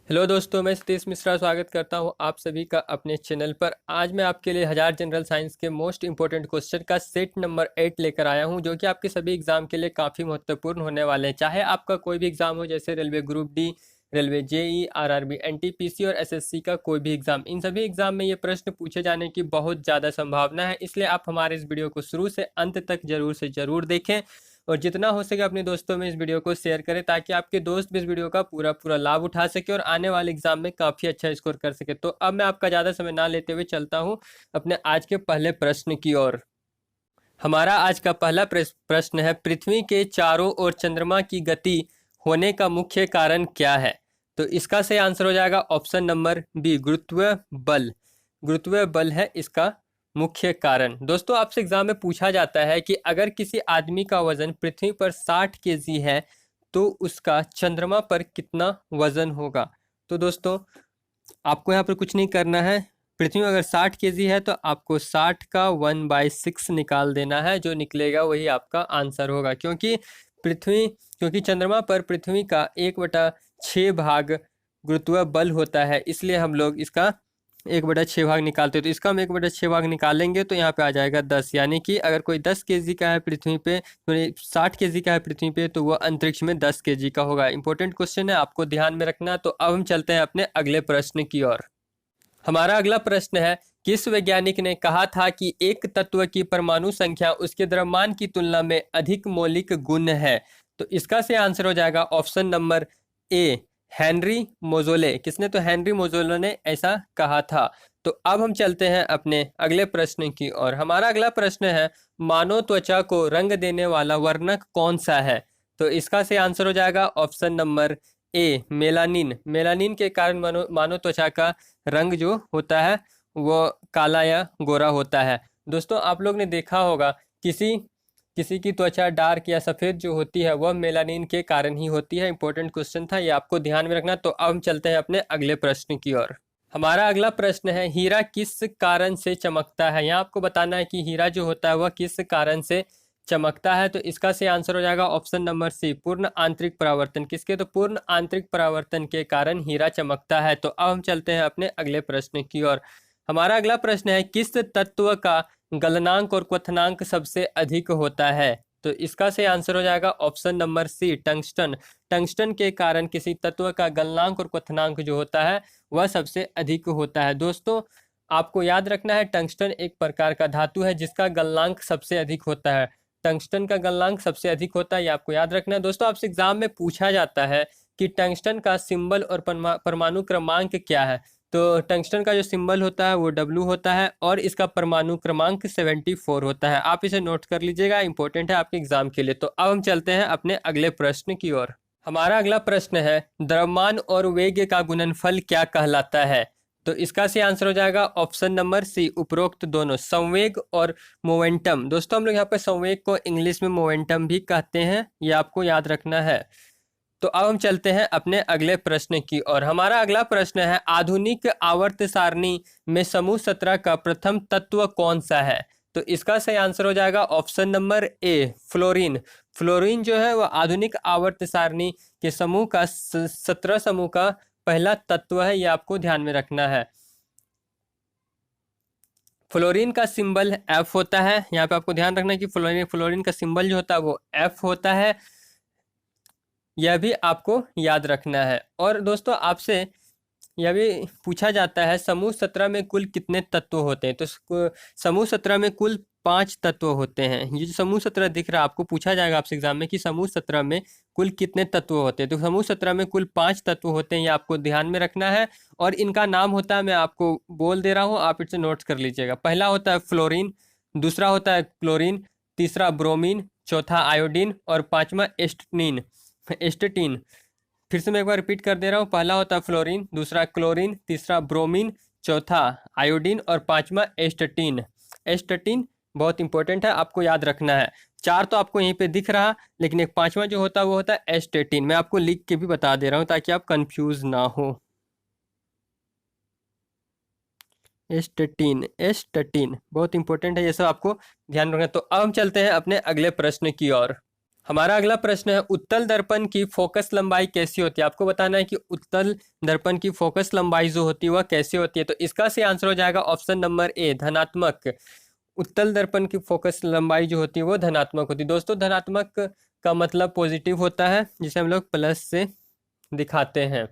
Hello दोस्तों, मैं सतीश मिश्रा स्वागत करता हूं आप सभी का अपने चैनल पर। आज मैं आपके लिए 1000 जनरल साइंस के मोस्ट इंपॉर्टेंट क्वेश्चन का सेट नंबर 8 लेकर आया हूं, जो कि आपके सभी एग्जाम के लिए काफ़ी महत्वपूर्ण होने वाले हैं। चाहे आपका कोई भी एग्जाम हो, जैसे railway group D, railway JE, RRB, NTPC और एसएससी का कोई भी एग्जाम, इन सभी एग्जाम में ये प्रश्न पूछे जाने की बहुत ज़्यादा संभावना है। इसलिए आप हमारे इस वीडियो को शुरू से अंत तक जरूर से ज़रूर देखें और जितना हो सके अपने दोस्तों में इस वीडियो को शेयर करें, ताकि आपके दोस्त भी इस वीडियो का पूरा पूरा लाभ उठा सके और आने वाले एग्जाम में काफ़ी अच्छा स्कोर कर सके। तो अब मैं आपका ज़्यादा समय ना लेते हुए चलता हूँ अपने आज के पहले प्रश्न की ओर। हमारा आज का पहला प्रश्न है, पृथ्वी के चारों ओर चंद्रमा की गति होने का मुख्य कारण क्या है? तो इसका सही आंसर हो जाएगा ऑप्शन नंबर बी, गुरुत्वीय बल। गुरुत्वीय बल है इसका मुख्य कारण। दोस्तों, आपसे एग्जाम में पूछा जाता है कि अगर किसी आदमी का वजन पृथ्वी पर 60 केजी है तो उसका चंद्रमा पर कितना वजन होगा? तो दोस्तों, आपको यहाँ पर कुछ नहीं करना है। पृथ्वी में अगर 60 केजी है तो आपको 60 का 1/6 निकाल देना है। जो निकलेगा वही आपका आंसर होगा, क्योंकि चंद्रमा पर पृथ्वी का 1/6 भाग गुरुत्वीय बल होता है, इसलिए हम लोग इसका 1/6 भाग निकालते हैं। तो इसका हम 1/6 भाग निकालेंगे तो यहाँ पे आ जाएगा 10। यानी कि अगर कोई 10 केजी का है पृथ्वी पे, तो 60 केजी का है पृथ्वी पे, तो वह अंतरिक्ष में 10 केजी का होगा। इंपॉर्टेंट क्वेश्चन है, आपको ध्यान में रखना। तो अब हम चलते हैं अपने अगले प्रश्न की ओर। हमारा अगला प्रश्न है, किस वैज्ञानिक ने कहा था कि एक तत्व की परमाणु संख्या उसके द्रव्यमान की तुलना में अधिक मौलिक गुण है? तो इसका सही आंसर हो जाएगा ऑप्शन नंबर ए, हेनरी मोजोले। किसने? तो हेनरी मोजोले ने ऐसा कहा था। तो अब हम चलते हैं अपने अगले प्रश्न की ओर। हमारा अगला प्रश्न है, मानव त्वचा को रंग देने वाला वर्णक कौन सा है? तो इसका सही आंसर हो जाएगा option number A, melanin. Melanin के कारण मानव त्वचा का रंग जो होता है वो काला या गोरा होता है। दोस्तों, आप लोग ने देखा होगा किसी किसी की त्वचा डार्क या सफ़ेद जो होती है वह मेलानिन के कारण ही होती है। इंपॉर्टेंट क्वेश्चन था, ये आपको ध्यान में रखना। तो अब हम चलते हैं अपने अगले प्रश्न की ओर। हमारा अगला प्रश्न है, हीरा किस कारण से चमकता है? यहाँ आपको बताना है कि हीरा जो होता है वह किस कारण से चमकता है। तो इसका सही आंसर हो जाएगा ऑप्शन नंबर सी, पूर्ण आंतरिक परावर्तन। किसके? तो पूर्ण आंतरिक परावर्तन के कारण हीरा चमकता है। तो अब हम चलते हैं अपने अगले प्रश्न की ओर। हमारा अगला प्रश्न है, किस तत्व का गलनांक और क्वथनांक सबसे अधिक होता है? तो इसका सही आंसर हो जाएगा option number C, tungsten. Tungsten के कारण किसी तत्व का गलनांक और क्वथनांक जो होता है वह सबसे अधिक होता है। दोस्तों, आपको याद रखना है, टंगस्टन एक प्रकार का धातु है जिसका गलनांक सबसे अधिक होता है। टंगस्टन का गलनांक सबसे अधिक होता है, ये आपको याद रखना है। दोस्तों, आपसे एग्जाम में पूछा जाता है कि टंगस्टन का सिंबल और परमाणु क्रमांक क्या है? तो टंगस्टन का जो सिंबल होता है वो डब्ल्यू होता है और इसका परमाणु क्रमांक 74 होता है। आप इसे नोट कर लीजिएगा, इंपॉर्टेंट है आपके एग्जाम के लिए। तो अब हम चलते हैं अपने अगले प्रश्न की ओर। हमारा अगला प्रश्न है, द्रव्यमान और वेग का गुणनफल क्या कहलाता है? तो इसका सही आंसर हो जाएगा ऑप्शन नंबर सी, उपरोक्त दोनों, संवेग और मोमेंटम। दोस्तों, हम लोग यहाँ पे संवेग को इंग्लिश में मोमेंटम भी कहते हैं, ये आपको याद रखना है। तो अब हम चलते हैं अपने अगले प्रश्न की और हमारा अगला प्रश्न है, आधुनिक आवर्त सारणी में समूह 17 का प्रथम तत्व कौन सा है? तो इसका सही आंसर हो जाएगा option number A, fluorine. Fluorine जो है वह आधुनिक आवर्त सारणी के समूह का 17 समूह का पहला तत्व है, यह आपको ध्यान में रखना है। फ्लोरीन का सिंबल एफ होता है। यहाँ पे आपको ध्यान रखना है कि फ्लोरीन का सिंबल जो होता है वो एफ होता है, यह भी आपको याद रखना है। और दोस्तों, आपसे यह भी पूछा जाता है, समूह 17 में कुल कितने तत्व होते हैं? तो समूह 17 में कुल 5 तत्व होते हैं। ये जो समूह 17 दिख रहा है, आपको पूछा जाएगा आपसे एग्जाम में कि समूह 17 में कुल कितने तत्व होते हैं। तो समूह 17 में कुल 5 तत्व होते हैं, ये आपको ध्यान में रखना है। और इनका नाम होता है, मैं आपको बोल दे रहा हूँ, आप इसे नोट कर लीजिएगा। पहला होता है फ्लोरीन, दूसरा होता है क्लोरीन, तीसरा ब्रोमीन, चौथा आयोडीन और पांचवा एस्टेटीन। फिर से मैं एक बार रिपीट कर दे रहा हूँ, पहला होता है फ्लोरीन, दूसरा क्लोरीन, तीसरा ब्रोमीन, चौथा आयोडीन और पांचवा एस्टेटीन। एस्टेटीन बहुत इंपॉर्टेंट है, आपको याद रखना है। 4 तो आपको यहीं पे दिख रहा, लेकिन एक पांचवा जो होता है वो होता है एस्टेटीन। मैं आपको लिख के भी बता दे रहा हूँ ताकि आप कंफ्यूज ना हो। एस्टेटीन, एस्टेटीन बहुत इंपॉर्टेंट है, ये सब आपको ध्यान रखना। तो अब हम चलते हैं अपने अगले प्रश्न की ओर। हमारा अगला प्रश्न है, उत्तल दर्पण की फोकस लंबाई कैसी होती है। आपको बताना है कि उत्तल दर्पण की फोकस लंबाई जो होती है वह कैसी होती है। तो इसका सही आंसर हो जाएगा ऑप्शन नंबर ए, धनात्मक। उत्तल दर्पण की फोकस लंबाई जो होती है वो धनात्मक होती है। दोस्तों धनात्मक का मतलब पॉजिटिव होता है, जिसे हम लोग प्लस से दिखाते हैं।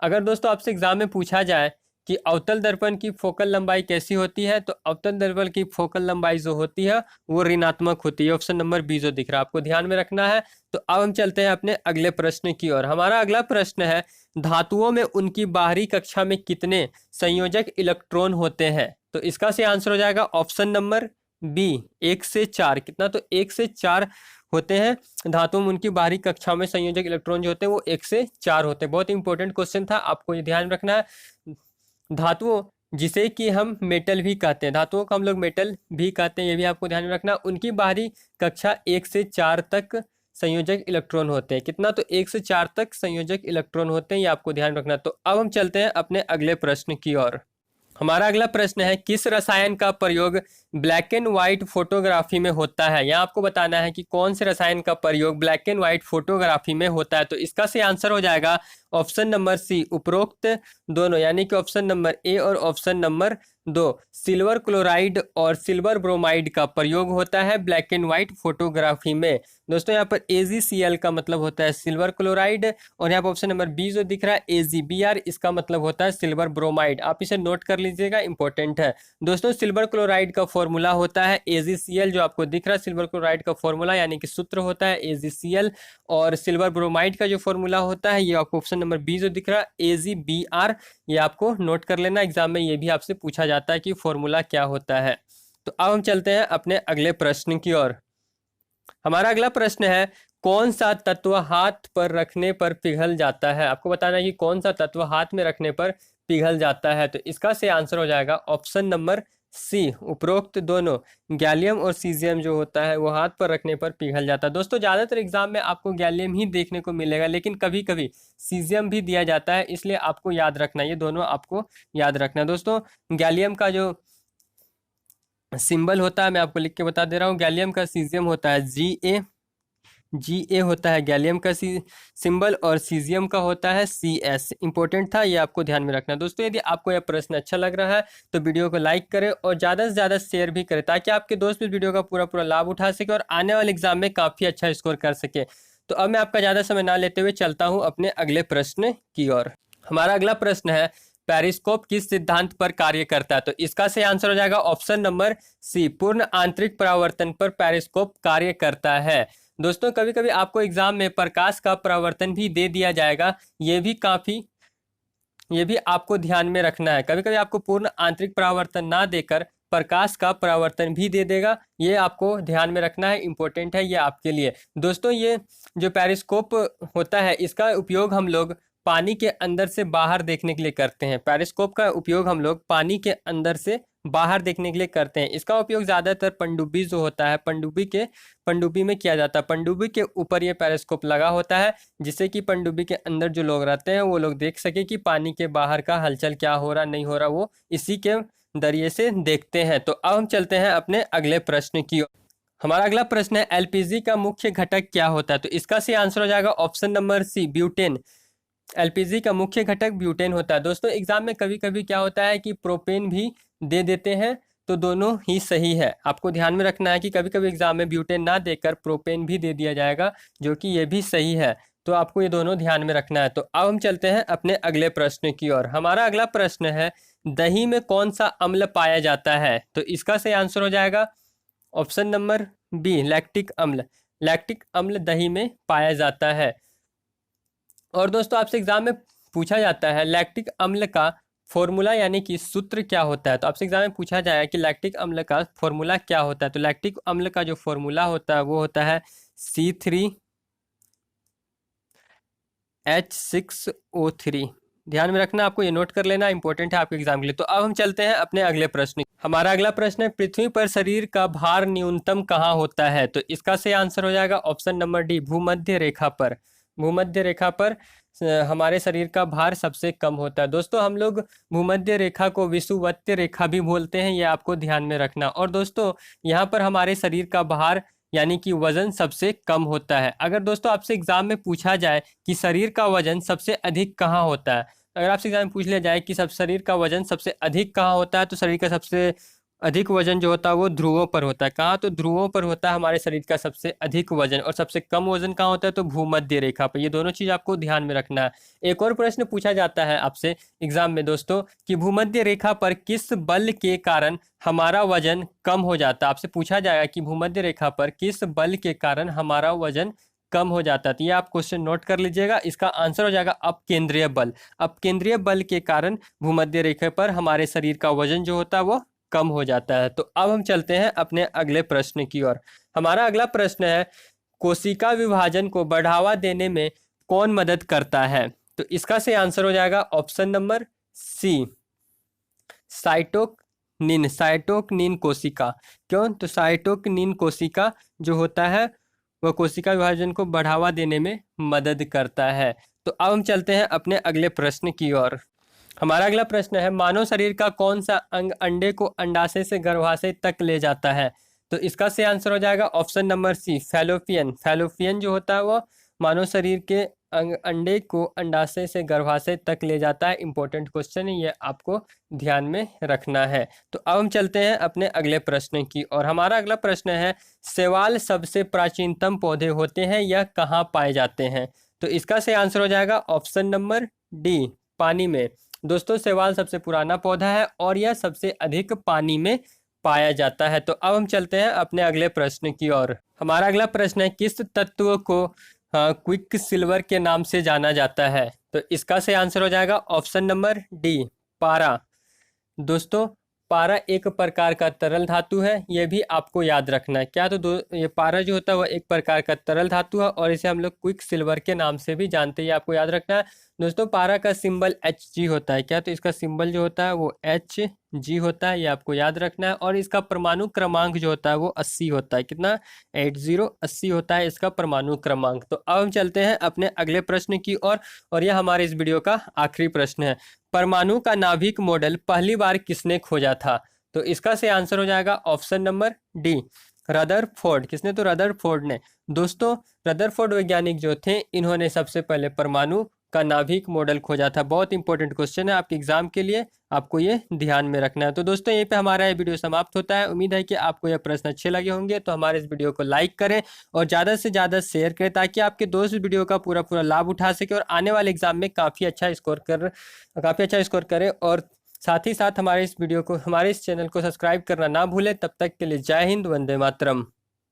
अगर दोस्तों आपसे एग्जाम में पूछा जाए कि अवतल दर्पण की फोकल लंबाई कैसी होती है, तो अवतल दर्पण की फोकल लंबाई जो होती है वो ऋणात्मक होती है। ऑप्शन नंबर बी जो दिख रहा है आपको ध्यान में रखना है। तो अब हम चलते हैं अपने अगले प्रश्न की ओर। हमारा अगला प्रश्न है, धातुओं में उनकी बाहरी कक्षा में कितने संयोजक इलेक्ट्रॉन होते हैं। तो इसका सही आंसर हो जाएगा ऑप्शन नंबर बी, 1 से 4। कितना, तो 1 से 4 होते हैं धातुओं में उनकी बाहरी कक्षा में संयोजक इलेक्ट्रॉन जो होते हैं वो 1 से 4 होते हैं। बहुत इंपॉर्टेंट क्वेश्चन था, आपको ये ध्यान रखना है। धातुओं जिसे कि हम मेटल भी कहते हैं, धातुओं को हम लोग मेटल भी कहते हैं, ये भी आपको ध्यान में रखना। उनकी बाहरी कक्षा 1 से 4 तक संयोजक इलेक्ट्रॉन होते हैं। कितना, तो 1 से 4 तक संयोजक इलेक्ट्रॉन होते हैं, ये आपको ध्यान रखना। तो अब हम चलते हैं अपने अगले प्रश्न की ओर। हमारा अगला प्रश्न है, किस रसायन का प्रयोग ब्लैक एंड व्हाइट फोटोग्राफी में होता है। यहाँ आपको बताना है कि कौन से रसायन का प्रयोग ब्लैक एंड व्हाइट फोटोग्राफी में होता है। तो इसका सही आंसर हो जाएगा ऑप्शन नंबर सी, उपरोक्त दोनों, यानी कि ऑप्शन नंबर ए और ऑप्शन नंबर 2। सिल्वर क्लोराइड और सिल्वर ब्रोमाइड का प्रयोग होता है ब्लैक एंड व्हाइट फोटोग्राफी में। दोस्तों यहाँ पर AgCl का मतलब होता है सिल्वर क्लोराइड, और यहाँ पर ऑप्शन नंबर बी जो दिख रहा है AgBr, इसका मतलब होता है सिल्वर ब्रोमाइड। आप इसे नोट कर लीजिएगा, इंपॉर्टेंट है। दोस्तों सिल्वर क्लोराइड का फॉर्मूला होता है AgCl, जो आपको दिख रहा है सिल्वर क्लोराइड का फॉर्मूला यानी कि सूत्र होता है AgCl, और सिल्वर ब्रोमाइड का जो फॉर्मूला होता है ये आपको ऑप्शन नंबर बी जो दिख रहा है AgBr, ये आपको नोट कर लेना, एग्जाम में ये भी आपसे पूछा जाता है कि फॉर्मूला क्या होता है। तो अब हम चलते हैं अपने अगले प्रश्न की ओर। हमारा अगला प्रश्न है, कौन सा तत्व हाथ पर रखने पर पिघल जाता है। आपको बताना है कि कौन सा तत्व हाथ में रखने पर पिघल जाता है। तो इसका सही आंसर हो जाएगा ऑप्शन नंबर सी, उपरोक्त दोनों। गैलियम और सीजियम जो होता है वो हाथ पर रखने पर पिघल जाता है। दोस्तों ज़्यादातर एग्जाम में आपको गैलियम ही देखने को मिलेगा, लेकिन कभी कभी सीजियम भी दिया जाता है, इसलिए आपको याद रखना, ये दोनों आपको याद रखना है। दोस्तों गैलियम का जो सिंबल होता है मैं आपको लिख के बता दे रहा हूँ, गैलियम का सीजियम होता है Ga होता है गैलियम का सिंबल, और सीजियम का होता है Cs। इंपॉर्टेंट था, ये आपको ध्यान में रखना। दोस्तों यदि आपको यह प्रश्न अच्छा लग रहा है तो वीडियो को लाइक करें और ज़्यादा से ज़्यादा शेयर भी करें, ताकि आपके दोस्त भी वीडियो का पूरा लाभ उठा सके और आने वाले एग्जाम में काफ़ी अच्छा स्कोर कर सके। तो अब मैं आपका ज़्यादा समय ना लेते हुए चलता हूँ अपने अगले प्रश्न की ओर। हमारा अगला प्रश्न है, पेरिस्कोप किस सिद्धांत पर कार्य करता है। तो इसका सही आंसर हो जाएगा ऑप्शन नंबर सी, पूर्ण आंतरिक परावर्तन पर पेरिस्कोप कार्य करता है। दोस्तों कभी कभी आपको एग्जाम में प्रकाश का परावर्तन भी दे दिया जाएगा, ये भी आपको ध्यान में रखना है। कभी कभी आपको पूर्ण आंतरिक परावर्तन ना देकर प्रकाश का परावर्तन भी दे देगा, ये आपको ध्यान में रखना है, इंपॉर्टेंट है ये आपके लिए। दोस्तों ये जो पेरिस्कोप होता है इसका उपयोग हम लोग पानी के अंदर से बाहर देखने के लिए करते हैं। पेरिस्कोप का उपयोग हम लोग पानी के अंदर से बाहर देखने के लिए करते हैं। इसका उपयोग ज़्यादातर पनडुब्बी जो होता है पनडुब्बी में किया जाता है। पनडुब्बी के ऊपर ये पेरिस्कोप लगा होता है, जिससे कि पनडुब्बी के अंदर जो लोग रहते हैं वो लोग देख सके कि पानी के बाहर का हलचल क्या हो रहा नहीं हो रहा, वो इसी के जरिए से देखते हैं। तो अब हम चलते हैं अपने अगले प्रश्न की ओर। हमारा अगला प्रश्न है, LPG का मुख्य घटक क्या होता है। तो इसका सही आंसर हो जाएगा option number C, butane. LPG का मुख्य घटक ब्यूटेन होता है। दोस्तों एग्जाम में कभी कभी क्या होता है कि प्रोपेन भी दे देते हैं, तो दोनों ही सही है। आपको ध्यान में रखना है कि कभी कभी एग्जाम में ब्यूटेन ना देकर प्रोपेन भी दे दिया जाएगा, जो कि ये भी सही है। तो आपको ये दोनों ध्यान में रखना है। तो अब हम चलते हैं अपने अगले प्रश्न की ओर। हमारा अगला प्रश्न है, दही में कौन सा अम्ल पाया जाता है। तो इसका सही आंसर हो जाएगा ऑप्शन नंबर बी, लैक्टिक अम्ल। लैक्टिक अम्ल दही में पाया जाता है। और दोस्तों आपसे एग्जाम में पूछा जाता है लैक्टिक अम्ल का फॉर्मूला यानी कि सूत्र क्या होता है। तो आपसे एग्जाम में पूछा जाएगा कि लैक्टिक अम्ल का फॉर्मूला क्या होता है। तो लैक्टिक अम्ल का जो फॉर्मूला होता है वो होता है C3H6O3। ध्यान में रखना, आपको ये नोट कर लेना, इंपॉर्टेंट है आपके एग्जाम के लिए। तो अब हम चलते हैं अपने अगले प्रश्न। हमारा अगला प्रश्न है, पृथ्वी पर शरीर का भार न्यूनतम कहाँ होता है। तो इसका सही आंसर हो जाएगा ऑप्शन नंबर डी, भूमध्य रेखा पर। भूमध्य रेखा पर हमारे शरीर का भार सबसे कम होता है। दोस्तों हम लोग भूमध्य रेखा को विषुवत्य रेखा भी बोलते हैं, ये आपको ध्यान में रखना। और दोस्तों यहाँ पर हमारे शरीर का भार यानी कि वजन सबसे कम होता है। अगर दोस्तों आपसे एग्जाम में पूछा जाए कि शरीर का वजन सबसे अधिक कहाँ होता है, अगर आपसे एग्जाम में पूछ लिया जाए कि सब शरीर का वजन सबसे अधिक कहाँ होता है, तो शरीर का सबसे अधिक वजन जो होता है वो ध्रुवों पर होता है। कहाँ? तो ध्रुवों पर होता है हमारे शरीर का सबसे अधिक वजन। और सबसे कम वजन कहाँ होता है? तो भूमध्य रेखा पर। ये दोनों चीज आपको ध्यान में रखना है। एक और प्रश्न पूछा जाता है आपसे एग्जाम में दोस्तों कि भूमध्य रेखा पर किस बल के कारण हमारा वजन कम हो जाता है। आपसे पूछा जाएगा कि भूमध्य रेखा पर किस बल के कारण हमारा वजन कम हो जाता है। तो ये आप क्वेश्चन नोट कर लीजिएगा। इसका आंसर हो जाएगा अपकेंद्रीय बल। अपकेंद्रीय बल के कारण भूमध्य रेखा पर हमारे शरीर का वजन जो होता है वो कम हो जाता है। तो अब हम चलते हैं अपने अगले प्रश्न की ओर। हमारा अगला प्रश्न है, कोशिका विभाजन को बढ़ावा देने में कौन मदद करता है? तो इसका से आंसर हो जाएगा option number C, cytokinin. Cytokinin कोशिका। क्यों? तो साइटोकिनिन कोशिका जो होता है वह कोशिका विभाजन को बढ़ावा देने में मदद करता है। तो अब हम चलते हैं अपने अगले प्रश्न की ओर। हमारा अगला प्रश्न है, मानव शरीर का कौन सा अंग अंडे को अंडाशय से गर्भाशय तक ले जाता है? तो इसका से आंसर हो जाएगा option number C, fallopian. Fallopian जो होता है वो मानव शरीर के अंग अंडे को अंडाशय से गर्भाशय तक ले जाता है। इंपॉर्टेंट क्वेश्चन है, ये आपको ध्यान में रखना है। तो अब हम चलते हैं अपने अगले प्रश्न की और हमारा अगला प्रश्न है, शैवाल सबसे प्राचीनतम पौधे होते हैं, यह कहाँ पाए जाते हैं? तो इसका से आंसर हो जाएगा ऑप्शन नंबर डी, पानी में। दोस्तों शैवाल सबसे पुराना पौधा है और यह सबसे अधिक पानी में पाया जाता है। तो अब हम चलते हैं अपने अगले प्रश्न की ओर। हमारा अगला प्रश्न है, किस तत्व को क्विक सिल्वर के नाम से जाना जाता है? तो इसका से आंसर हो जाएगा ऑप्शन नंबर डी, पारा। दोस्तों पारा एक प्रकार का तरल धातु है, यह भी आपको याद रखना है। क्या? तो ये पारा जो होता है वह एक प्रकार का तरल धातु है और इसे हम लोग क्विक सिल्वर के नाम से भी जानते हैं, ये आपको याद रखना है। दोस्तों पारा का सिंबल Hg होता है। क्या? तो इसका सिंबल जो होता है वो Hg होता है, ये आपको याद रखना है। और इसका परमाणु क्रमांक जो होता है वो 80 होता है। कितना? 80 होता है इसका परमाणु क्रमांक। तो अब हम चलते हैं अपने अगले प्रश्न की ओर और यह हमारे इस वीडियो का आखिरी प्रश्न है, परमाणु का नाभिक मॉडल पहली बार किसने खोजा था? तो इसका से आंसर हो जाएगा ऑप्शन नंबर डी, रदरफोर्ड। किसने? तो रदरफोर्ड ने। दोस्तों रदरफोर्ड वैज्ञानिक जो थे इन्होंने सबसे पहले परमाणु का नाभिक मॉडल खोजा था। बहुत इंपॉर्टेंट क्वेश्चन है आपके एग्जाम के लिए, आपको ये ध्यान में रखना है। तो दोस्तों यहीं पे हमारा ये वीडियो समाप्त होता है। उम्मीद है कि आपको यह प्रश्न अच्छे लगे होंगे। तो हमारे इस वीडियो को लाइक करें और ज़्यादा से ज़्यादा शेयर करें ताकि आपके दोस्त वीडियो का पूरा पूरा लाभ उठा सके और आने वाले एग्जाम में काफ़ी अच्छा स्कोर करें। और साथ ही साथ हमारे इस चैनल को सब्सक्राइब करना ना भूलें। तब तक के लिए जय हिंद, वंदे मातरम।